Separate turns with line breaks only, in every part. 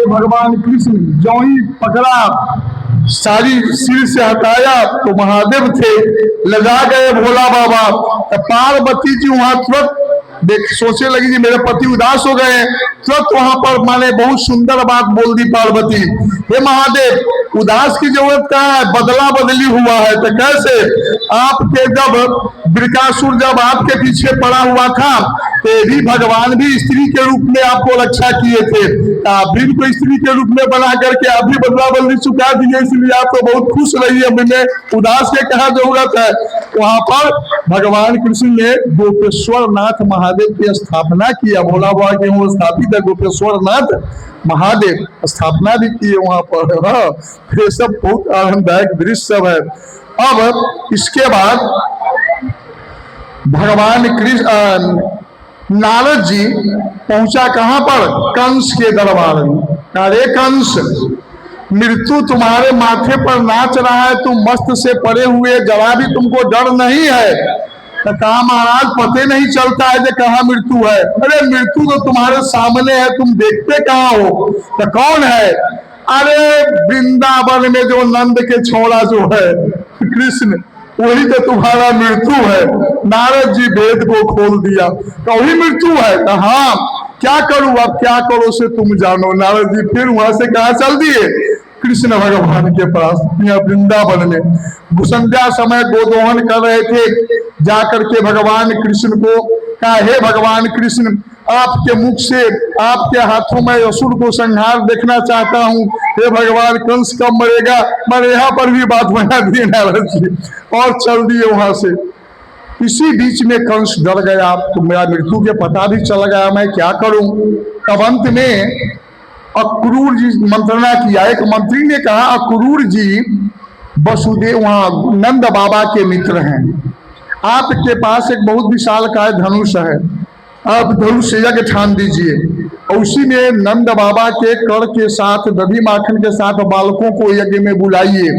भगवान कृष्ण जो ही पकड़ा, सारी सिर से हटाया तो महादेव थे, लगा गए भोला बाबा। तो पार्वती जी वहां तुरंत देख सोचने लगी जी मेरे पति उदास हो गए। तुरंत वहां पर माने बहुत सुंदर बात बोल दी पार्वती, हे महादेव उदास की जरूरत क्या है, बदला बदली हुआ है। तो कैसे, आपके जब वृकासुर जब आपके पीछे पड़ा हुआ था तो भी भगवान भी स्त्री के रूप में आपको रक्षा किए थे, आप भी को स्त्री के रूप में बना करके आप भी बदला बदली चुका दिए, इसलिए आप तो बहुत खुश रहिए, हमें उदास के क्या जरूरत है। वहां पर भगवान कृष्ण ने गोपेश्वर नाथ महादेव की स्थापना किया, भोला बाबा के वो स्थापित है गोपेश्वर नाथ महादेव, स्थापना भी की है वहां पर। हाँ, ये सब बहुत आनंददायक दृश्य सब है। अब इसके बाद भगवान कृष्ण नारद जी पहुंचा कहां पर, कंस के दरबार में। अरे कंस, मृत्यु तुम्हारे माथे पर नाच रहा है, तुम मस्त से पड़े हुए, जरा भी तुमको डर नहीं है। तो कहा महाराज पते नहीं चलता है कि कहाँ मृत्यु है। अरे मृत्यु तो तुम्हारे सामने है, तुम देखते कहाँ हो। तो कौन है, अरे वृंदावन में जो नंद के छोड़ा जो है कृष्ण, वही तो तुम्हारा मृत्यु है। नारद जी वेद को खोल दिया, तो वही मृत्यु है। तो हाँ, क्या करूं, अब क्या करो से तुम जानो। नारद जी फिर वहां से कहा चल दिए कृष्ण भगवान के पास, यहाँ वृंदावन में संध्या समय गोदोहन कर रहे थे। जाकर के भगवान कृष्ण को कहा, हे भगवान कृष्ण, आपके मुख से आपके हाथों में असुर को संहार देखना चाहता हूँ। हे भगवान, कंस कब मरेगा। मैंने यहाँ पर भी बात बना दी नारद जी, और चल दिए वहां से। इसी बीच में कंस डर गया, तो मेरा मृत्यु के पता भी चल गया, मैं क्या करूं। तब अंत में अक्रूर जी मंत्रणा किया। एक मंत्री ने कहा, अक्रूर जी वसुदेव वहां नंद बाबा के मित्र हैं, आपके पास एक बहुत विशालकाय धनुष है, आप धनुष यज्ञ ठान दीजिए, और उसी में नंद बाबा के कर के साथ, दधी माखन के साथ बालकों को यज्ञ में बुलाइए,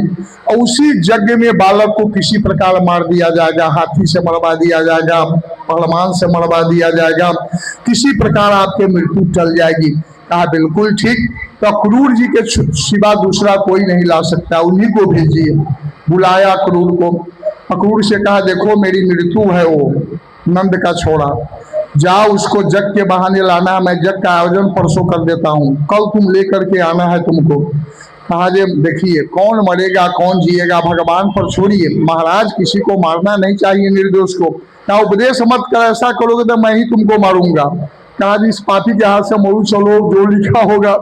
और उसी यज्ञ में बालक को किसी प्रकार मार दिया जाएगा, हाथी से मरवा दिया जाएगा, पहलवान से मरवा दिया जाएगा, किसी प्रकार आपके मृत्यु टल जाएगी। कहा बिल्कुल ठीक। तो अक्रूर जी के सिवा दूसरा कोई नहीं ला सकता, उन्हीं को भेजिए। बुलाया अक्रूर को। अक्रूर से कहा, देखो मेरी मृत्यु है, वो नंद का छोड़ा, जाओ उसको जग के बहाने लाना, मैं जग का आयोजन परसों कर देता हूँ, कल तुम लेकर के आना है तुमको। कहा जे देखिए कौन मरेगा कौन जिएगा भगवान पर छोड़िए, महाराज किसी को मारना नहीं चाहिए निर्दोष को। क्या उपदेश मत कर, ऐसा करोगे तो मैं ही तुमको मारूंगा। कहा जी इस पापी के हाथ से मरु, चलो जो लिखा होगा।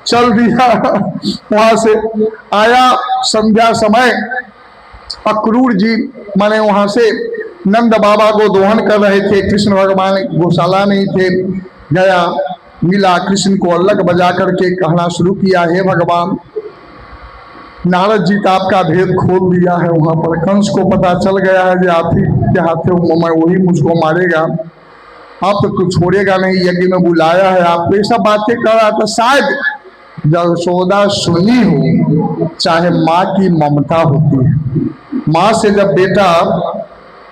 चल दिया वहां से आया। संध्या समय अक्रूर जी माने वहां से नंद बाबा को दोहन कर रहे थे, कृष्ण भगवान गौशाला में ही थे। गया मिला, कृष्ण को अलग बजा करके कहना शुरू किया, हे भगवान नारद जी का आपका भेद खोल दिया है। वहां पर कंस को पता चल गया है कि आप ही के हाथे मैं वही मुझको मारेगा, आप तो छोड़ेगा नहीं, यज्ञ में बुलाया है आप, ये सब बातें कर रहा था। शायद यशोदा सुनी हो, चाहे माँ की ममता होती है, माँ से जब बेटा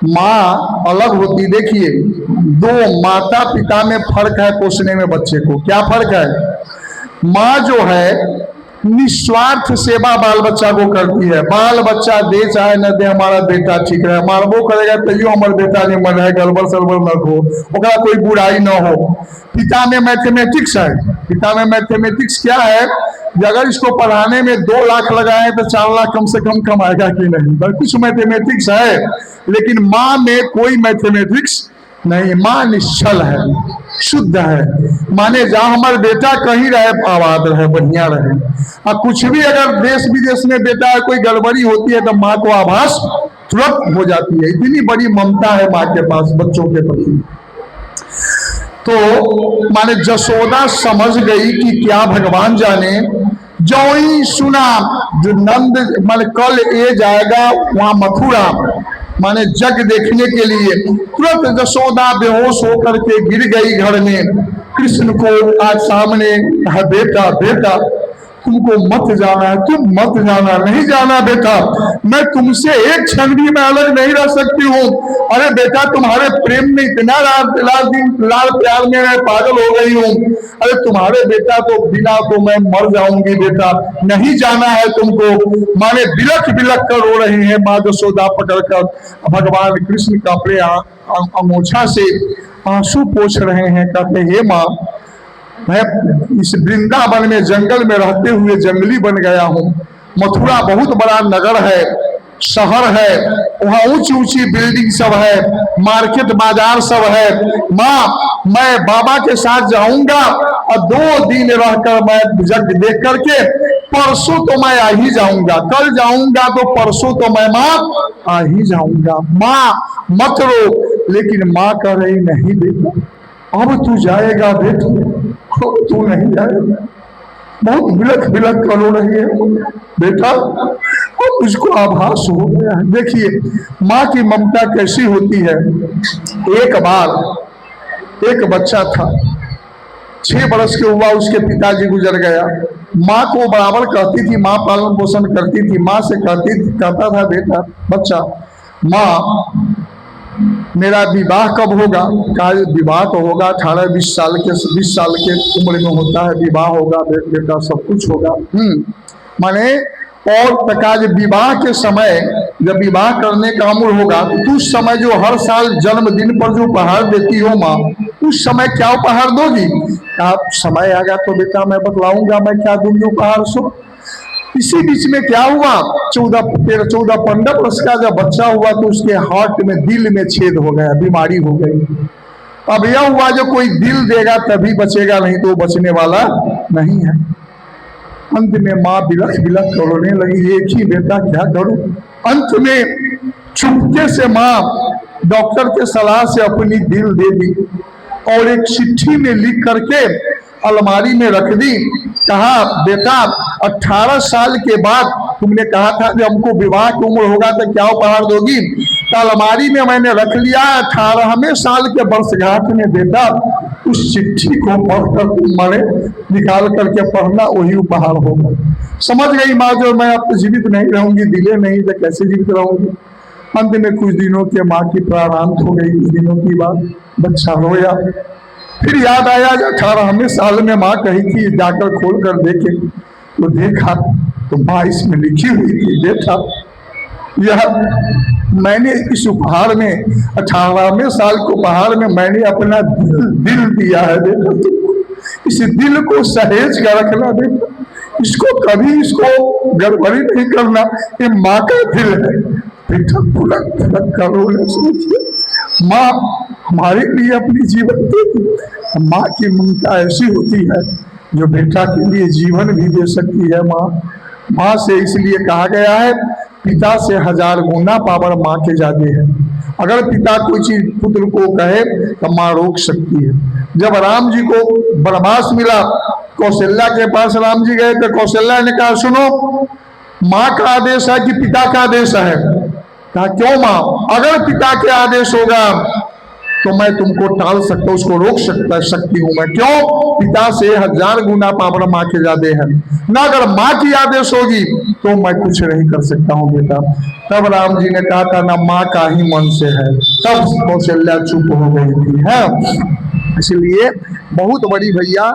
माँ अलग होती, देखिए दो माता पिता में फर्क है पोसने में बच्चे को। क्या फर्क है? माँ जो है निस्वार्थ सेवा बाल बच्चा को करती है, बाल बच्चा दे चाहे न दे, हमारा बेटा ठीक रहे, मारबो करेगा तैयो हमार बेटा नहीं मन है, गड़बड़ सड़बड़ न हो, ओकरा कोई बुराई न हो। पिता में मैथमेटिक्स है, पिता में मैथमेटिक्स क्या है, अगर इसको पढ़ाने में 2 लाख लगाए तो 4 लाख कम से कम कमाएगा कि नहीं, कुछ मैथमेटिक्स है। लेकिन माँ में कोई मैथमेटिक्स नहीं, माँ निश्चल है, शुद्ध है, माने जहां हमारा बेटा कहीं रहे आबाद रहे, बढ़िया रहे। और कुछ भी अगर देश विदेश में बेटा है कोई गड़बड़ी होती है तो माँ को आभास तुरंत हो जाती है, इतनी बड़ी ममता है माँ के पास बच्चों के प्रति। तो माने जसोदा समझ गई कि क्या भगवान जाने, जो ही सुना जो नंद माने कल ये जाएगा वहां मथुरा माने जग देखने के लिए, तुरंत जसोदा बेहोश होकर के गिर गई घर में। कृष्ण को आज सामने है, बेटा बेटा तुमको मत जाना है, तुम मत जाना, नहीं जाना बेटा, मैं तुमसे एक क्षण भी मैं अलग नहीं रह सकती हूँ। अरे बेटा तुम्हारे प्रेम में इतना लाल प्यार में मैं पागल हो गई हूँ, अरे तुम्हारे बेटा तो बिना तो मैं मर जाऊंगी बेटा, नहीं जाना है तुमको। माने बिलख बिलख कर रो रही है माँ जसोदा, पकड़कर भगवान कृष्ण का अपने अंगोछा से आंसू पोंछ रहे हैं, कहते हे माँ मैं इस वृंदावन में जंगल में रहते हुए जंगली बन गया हूँ। मथुरा बहुत बड़ा नगर है, शहर है, वहाँ ऊंची ऊंची बिल्डिंग सब है, मार्केट बाजार सब है। माँ मैं बाबा के साथ जाऊंगा और 2 दिन रहकर मैं जग देख करके परसों तो मैं आ ही जाऊंगा, कल जाऊंगा तो परसों तो मैं माँ आ ही जाऊंगा। माँ मत रो। लेकिन माँ कह रही नहीं बेटा अब तू जाएगा बेटा, तू नहीं जाएगा। बहुत बिलख बिलख कर रो रही है बेटा, और मुझको आभास हो गया है। देखिए माँ की ममता कैसी होती है। एक बार एक बच्चा था, 6 बरस के हुआ, उसके पिताजी गुजर गया। माँ को बराबर कहती थी, माँ पालन पोषण करती थी, माँ से कहता था बेटा बच्चा माँ मेरा विवाह कब होगा? कहा विवाह तो होगा 18-20 साल के उम्र में होता है विवाह, होगा बेटा सब कुछ होगा। माने और प्रकार विवाह के समय जब विवाह करने का उम्र होगा तो उस समय जो हर साल जन्मदिन पर जो उपहार देती हो माँ, उस समय क्या उपहार दोगी? कहा समय आएगा तो बेटा मैं बतलाऊंगा मैं क्या दूंगी उपहार। सो इसी बीच में क्या हुआ, 14-15 वर्ष का जब बच्चा हुआ तो उसके हार्ट में दिल में छेद हो गया, बीमारी हो गई। अब यह हुआ जो कोई दिल देगा तभी बचेगा, नहीं तो बचने वाला नहीं है। अंत में माँ बिलख बिलख रोने लगी, एक ही बेटा क्या करूं। अंत में चुपके से माँ डॉक्टर के सलाह से अपनी दिल दे दी और एक चिट्ठी में लिख करके अलमारी में रख दी। कहा बेटा 18 साल के बाद तुमने कहा था जब हमको विवाह की उम्र होगा तो क्या उपहार दोगी, तो अलमारी में मैंने रख लिया 18वें साल के वर्षगांठ में बेटा उस चिट्ठी को पढ़कर तुम मरे निकाल करके पढ़ना, वही उपहार होगा। समझ गई माँ जो मैं अब जीवित नहीं रहूंगी, दिले नहीं तो कैसे जीवित रहूंगी। अंत में कुछ दिनों के माँ की प्राणांत हो गई। कुछ दिनों की बात बच्चा रोया, फिर याद आया 18वें साल में माँ कही थी जाकर खोल कर देखे तो देखा तो माँ इसमें लिखी हुई थी बेटा यह मैंने इस उपहार में 18वें साल के उपहार में मैंने अपना दिल दिया है बेटा तुमको। इस दिल को सहेज कर रखना बेटा, इसको कभी इसको गड़बड़ी नहीं करना। ये माँ का दिल है बेटा, पुलक पुलक करो न सोचिए। माँ हमारे लिए अपनी जीवन देगी। माँ की ममता ऐसी होती है जो बेटा के लिए जीवन भी दे सकती है। माँ से इसलिए कहा गया है पिता से 1000 गुना पावर माँ के ज्यादा है। अगर पिता कोई चीज पुत्र को कहे तो माँ रोक सकती है। जब राम जी को वनवास मिला, कौशल्या के पास राम जी गए तो कौशल्या ने कहा सुनो, माँ का आदेश है कि पिता का आदेश है? कहा क्यों माँ? अगर पिता के आदेश होगा तो मैं तुमको टाल सकता हूं, उसको रोक सकती हूं मैं। क्यों? पिता से 1000 गुना पावर माँ के ज्यादा है ना। अगर माँ की आदेश होगी तो मैं कुछ नहीं कर सकता हूं बेटा। तब राम जी ने कहा था ना माँ का ही मन से है। तब कौशल्या चुप हो गई थी है। इसलिए बहुत बड़ी भैया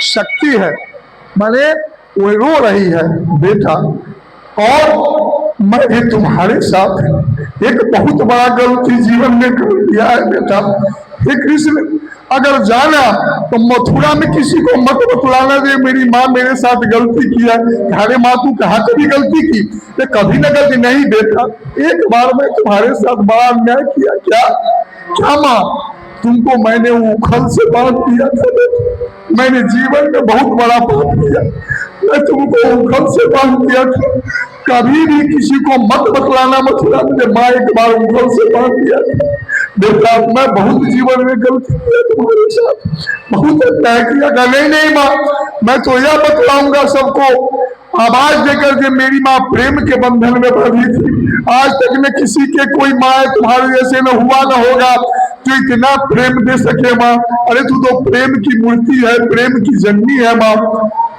शक्ति है। माने वो रो रही है बेटा, और मैं भी तुम्हारे साथ एक बहुत बड़ा गलती जीवन में कर दिया है बेटा। हे कृष्ण, अगर जाना तो मथुरा में किसी को मत बतलाना दे मेरी माँ मेरे साथ गलती किया। अरे माँ तू कहा कभी गलती की? तो कभी न गलती नहीं बेटा, एक बार मैं तुम्हारे साथ बड़ा अन्याय किया। क्या क्या माँ? तुमको मैंने उखल से बांध दिया था बेटा। मैंने जीवन में बहुत बड़ा पाप किया, मैं तुमको उखल से बांध दिया था। कभी भी किसी को मत बतलाना मथुरा में। माँ एक बार उखल से बांध दिया था बेटा। मैं बहुत जीवन में गलती किया तुम्हारे साथ, बहुत अन्याय किया। नहीं नहीं माँ, मैं तो यह बतलाऊंगा सबको। आवाज देकर के मेरी माँ प्रेम के बंधन में बंधी थी। आज तक में किसी के कोई माँ तुम्हारे जैसे में हुआ न होगा जो इतना प्रेम दे सके माँ। अरे तू तो प्रेम की मूर्ति है, प्रेम की जननी है माँ।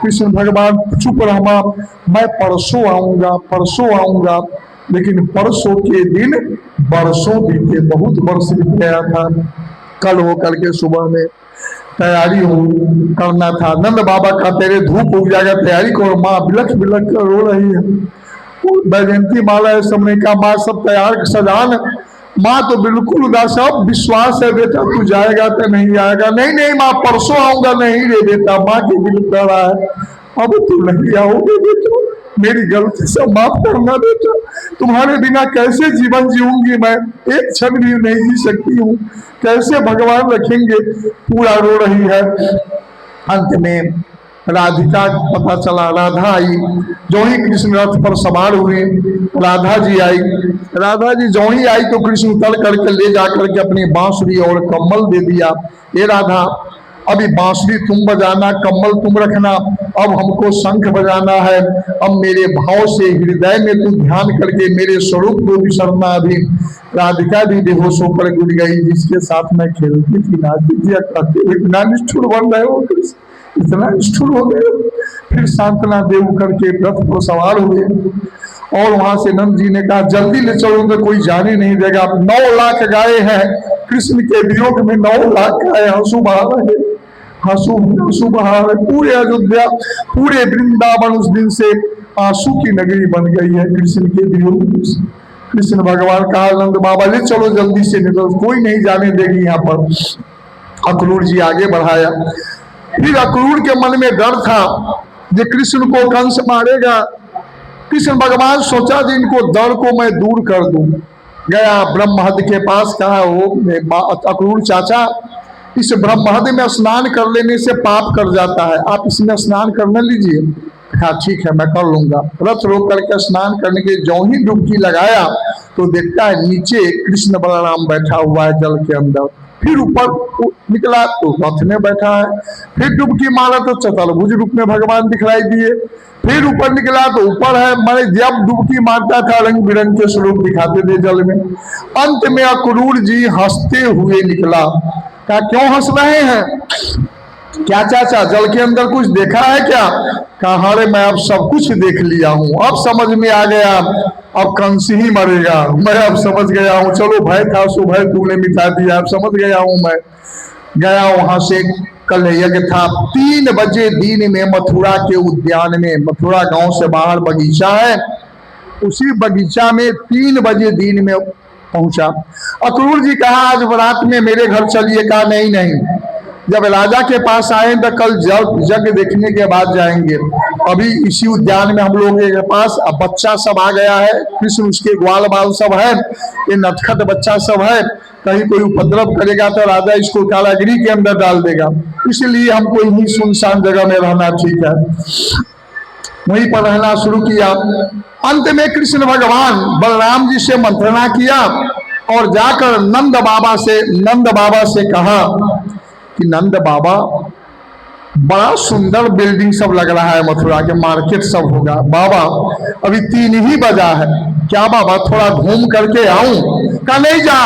कृष्ण भगवान चुप रहा माँ, मैं परसों आऊंगा, परसों आऊंगा। लेकिन परसों के दिन बरसों बीते, बहुत वर्ष बीत गया था। कल हो करके सुबह में तैयारी करना था। नंद बाबा का तेरे धूप उग जाएगा, तैयारी करो। माँ बिलख बिलख कर रो रही है। वैजयंती माला है, समय का माँ सब तैयार सजान। माँ तो बिल्कुल उदास। अब विश्वास है बेटा तू जाएगा तो नहीं आएगा? नहीं नहीं माँ परसों आऊंगा। नहीं रे बेटा, माँ की दिल कर रहा है अब तू नहीं आओगे बेटा, मेरी गलती से माफ करना बेटा। तुम्हारे बिना कैसे जीवन जीऊंगी मैं, एक क्षण भी नहीं जी सकती हूँ, कैसे भगवान रखेंगे? पूरा रो रही है। अंत में राधिका पता चला, राधा आई। जो ही कृष्ण रथ पर सवार हुए, राधा जी आई। राधा जी जो ही आई तो कृष्ण उतर करके ले जाकर के अपनी बांसुरी और कम्बल दे दिया। ये राधा, अभी बांसुरी तुम बजाना, कम्बल तुम रखना, अब हमको शंख बजाना है। अब मेरे भाव से हृदय में तू ध्यान करके मेरे स्वरूप को विसरना। अभी राधिका भी बेहोश होकर गिर गई। जिसके साथ मैं खेलती थी नाचती थी, कहते हुए इतना निष्ठुर बन रहे हो कृष्ण, इतना निष्ठुर हो गए। फिर सांत्वना देव करके रथ पर सवार हुए और वहां से नंद जी ने कहा जल्दी ले चलो तो कोई जाने नहीं देगा। 9 लाख गाय हैं कृष्ण के वियोग में, 9 लाख गाय आंसू बहा रहे, आंसू बहा रहे। पूरे अयोध्या, पूरे वृंदावन उस दिन से आंसू की नगरी बन गई है कृष्ण के वियोग में। कृष्ण भगवान कहा नंद बाबा ले चलो जल्दी से, नहीं तो कोई नहीं जाने देगी यहाँ पर। अक्रूर जी आगे बढ़ाया। फिर अक्रूर के मन में डर था कि कृष्ण को कंस मारेगा। कृष्ण भगवान सोचा कि इनको डर को मैं दूर कर दूं। गया ब्रह्महद के पास, कहा वो अक्रूर चाचा इस ब्रह्महद में स्नान कर लेने से पाप कर जाता है, आप इसमें स्नान करने लीजिए। हाँ ठीक है मैं कर लूंगा। रथ रोक करके स्नान करने के जो ही डुबकी लगाया तो देखता है नीचे कृष्ण बलराम बैठा हुआ है जल के अंदर। फिर ऊपर निकला तो रथ में बैठा है। फिर डुबकी मारा तो चतुर्भुज रूप में भगवान दिखलाई दिए। फिर ऊपर निकला तो ऊपर है। मैंने जब डुबकी मारता था रंग बिरंग के स्वरूप दिखाते थे जल में। अंत में अक्रूर जी हंसते हुए निकला। कहा क्यों हंस रहे हैं? क्या चाचा जल के अंदर कुछ देखा है क्या? कहा अरे मैं अब सब कुछ देख लिया हूँ, अब समझ में आ गया, अब कंस ही मरेगा, मैं अब समझ गया हूँ। चलो भय था सो भय तूने मिटा दिया, अब समझ गया हूँ मैं। गया वहां से, कल यज्ञ था। 3 बजे दिन में मथुरा के उद्यान में, मथुरा गांव से बाहर बगीचा है, उसी बगीचा में 3 बजे दिन में पहुंचा। अक्रूर जी कहा आज रात में मेरे घर चलिए। कहा नहीं नहीं, जब राजा के पास आए तो कल जग देखने के बाद जाएंगे। अभी इसी उद्यान में हम लोगों के पास अब बच्चा सब आ गया है, कृष्ण उसके ग्वाल बाल सब है, ये नटखट बच्चा सब है, कहीं कोई उपद्रव करेगा तो राजा इसको कारागृह के अंदर डाल देगा, इसलिए हमको इन्हीं सुनसान जगह में रहना ठीक है। वहीं पर रहना शुरू किया। अंत में कृष्ण भगवान बलराम जी से मंत्रणा किया और जाकर नंद बाबा से कहा कि नंद बाबा बड़ा सुंदर बिल्डिंग सब लग रहा है, मथुरा के मार्केट सब होगा। बाबा अभी 3 ही बजा है, क्या बाबा थोड़ा घूम करके आऊं? का नहीं जा,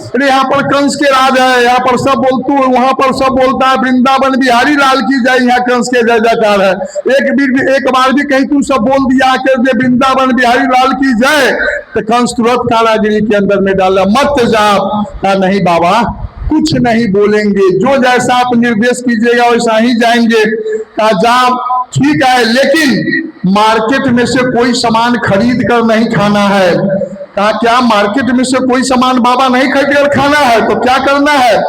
अरे यहाँ पर कंस के राज है, यहाँ पर सब बोलतू, वहां पर सब बोलता है वृंदावन बिहारी लाल की जय, यहाँ कंस के जय जयकार है। एक बार भी कहीं तू सब बोल दिया कर दे वृंदावन बिहारी लाल की जय, तो कंस तुरंत कारागिरी के अंदर में डाला, मत जा। का नहीं बाबा कुछ नहीं बोलेंगे, जो जैसा आप निर्देश कीजिएगा वैसा ही जाएंगे। कहा जा ठीक है, लेकिन मार्केट में से कोई सामान खरीद कर नहीं खाना है। कहा क्या मार्केट में से कोई सामान बाबा नहीं खरीद कर खाना है तो क्या करना है?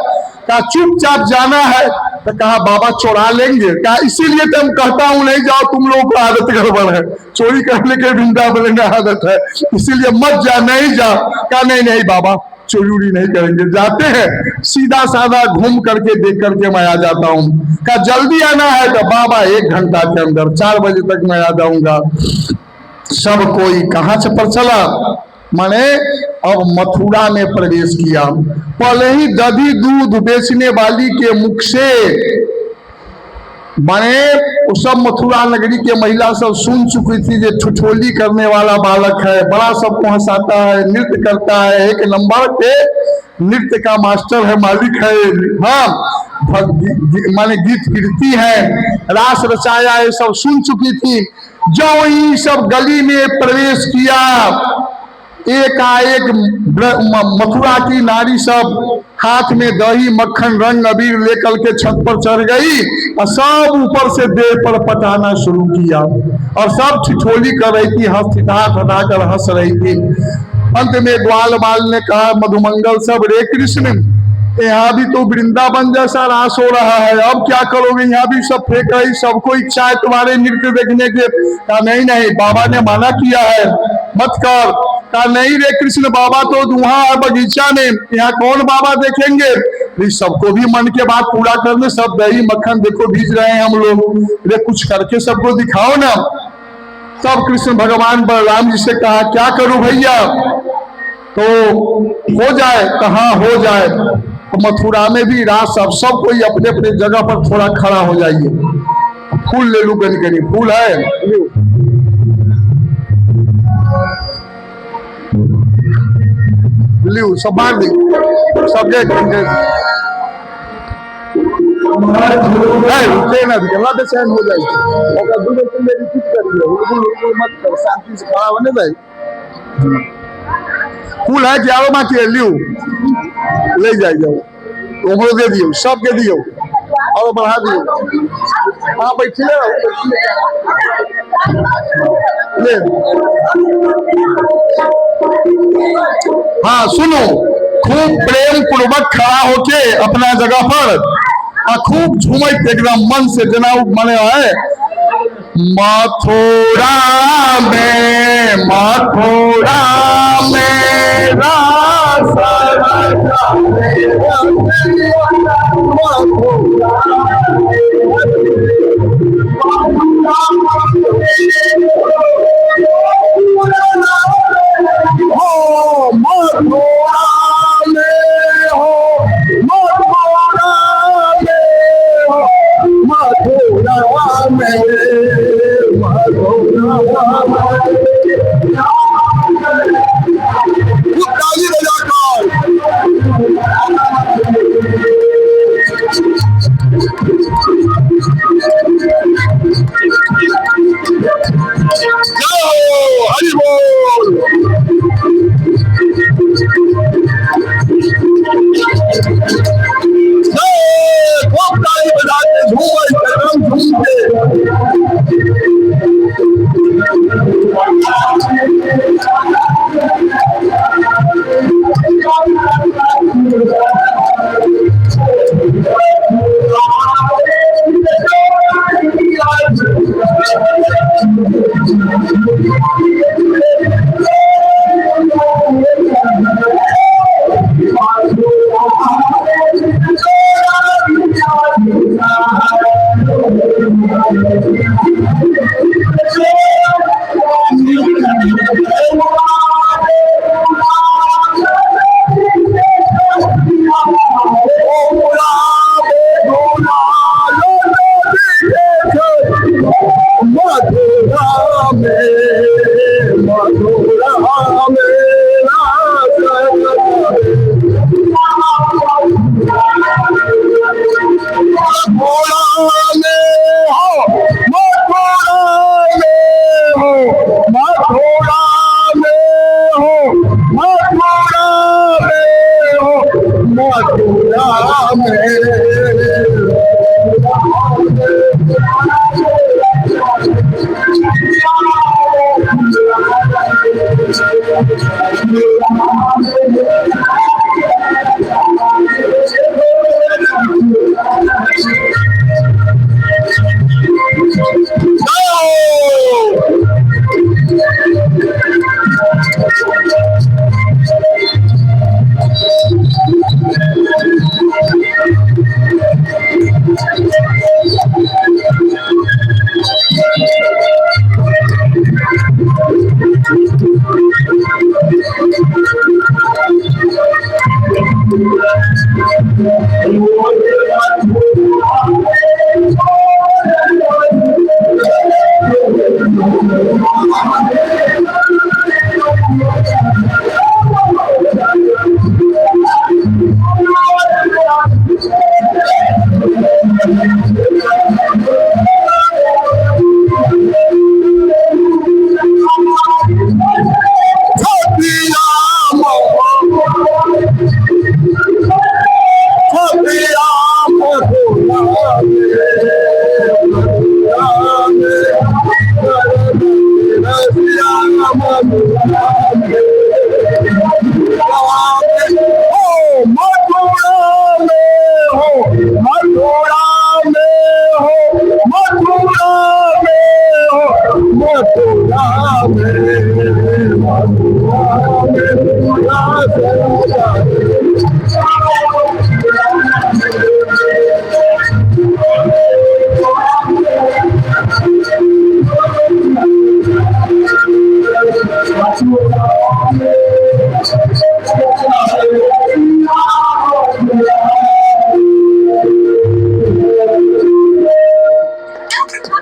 कहा चुपचाप जाना है। तो कहा बाबा चोरा लेंगे। कहा इसीलिए तो हम कहता हूं नहीं जाओ, तुम लोगों को आदत गड़बड़ है, चोरी करने के वृंदावन में आदत है, इसीलिए मत जा, नहीं जा। कहा नहीं नहीं बाबा चोरी नहीं करेंगे, जाते हैं सीधा साधा घूम करके देख करके मैं आ जाता हूँ। कहा जल्दी आना है तो बाबा 1 घंटा के अंदर 4 बजे तक मैं आ जाऊंगा। सब कोई कहां से पर चला, माने अब मथुरा में प्रवेश किया। पहले ही दधी दूध बेचने वाली के मुख से माने सब मथुरा नगरी के महिला सब सुन चुकी थी जो ठिठोली करने वाला बालक है, बड़ा सबको हंसाता है, नृत्य करता है, 1 नंबर के नृत्य का मास्टर है, मालिक है। हाँ माने गीत कीर्ति है, रास रचाया, ये सब सुन चुकी थी। जो ही सब गली में प्रवेश किया, एकाएक मथुरा की नारी सब हाथ में दही मक्खन रंग अबीर लेकर के छत पर चढ़ गई और सब ऊपर से देह पर पटाना शुरू किया और सब ठिठोली कर रही थी, हंस हंस रही थी। अंत में ग्वाल बाल ने कहा मधुमंगल सब रे कृष्ण, यहाँ भी तो वृंदावन जैसा रास हो रहा है, अब क्या करोगे? यहाँ भी सब फेंक रही, सबको इच्छा है तुम्हारे नृत्य देखने के। कहा नहीं नहीं बाबा ने मना किया है, मत कर। कहा नहीं रे कृष्ण, बाबा तो वहां बगीचा में, यहाँ कौन बाबा देखेंगे? सबको भी मन के बात पूरा करने, सब दही मक्खन देखो भीज रहे हैं हम लोग, रे कुछ करके सबको दिखाओ ना। तब कृष्ण भगवान बलराम जी से कहा क्या करूं भैया? तो हो जाए, कहा हो जाए। तो मथुरा में भी रास सब कोई अपने अपने जगह पर थोड़ा खड़ा हो जाइए। फूल ले लू, कनी फूल है, लियो सब बांध दी, सब रुके ना गला पे चैन हो जाए, मत कर, शांति से खड़ा होने जाए। फूल है क्या बाकी लियो, ले जाए जाओ, उमरो दे दियो, सबके दियो और बढ़ा दियो। हाँ बैठे ले। हाँ सुनो, खूब प्रेम पूर्वक खड़ा होके अपना जगह पर और खूब झूमत एकदम मन से जना मने है। मथुरा में मथुरा में।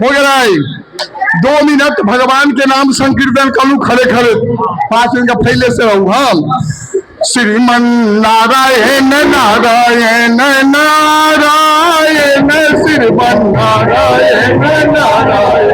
हो गया 2 मिनट भगवान के नाम संकीर्तन करूं खड़े खड़े 5 मिनट का फैले से रहूं हम। श्रीमन नारायण नारायण नारायण श्रीमन नारायण नारायण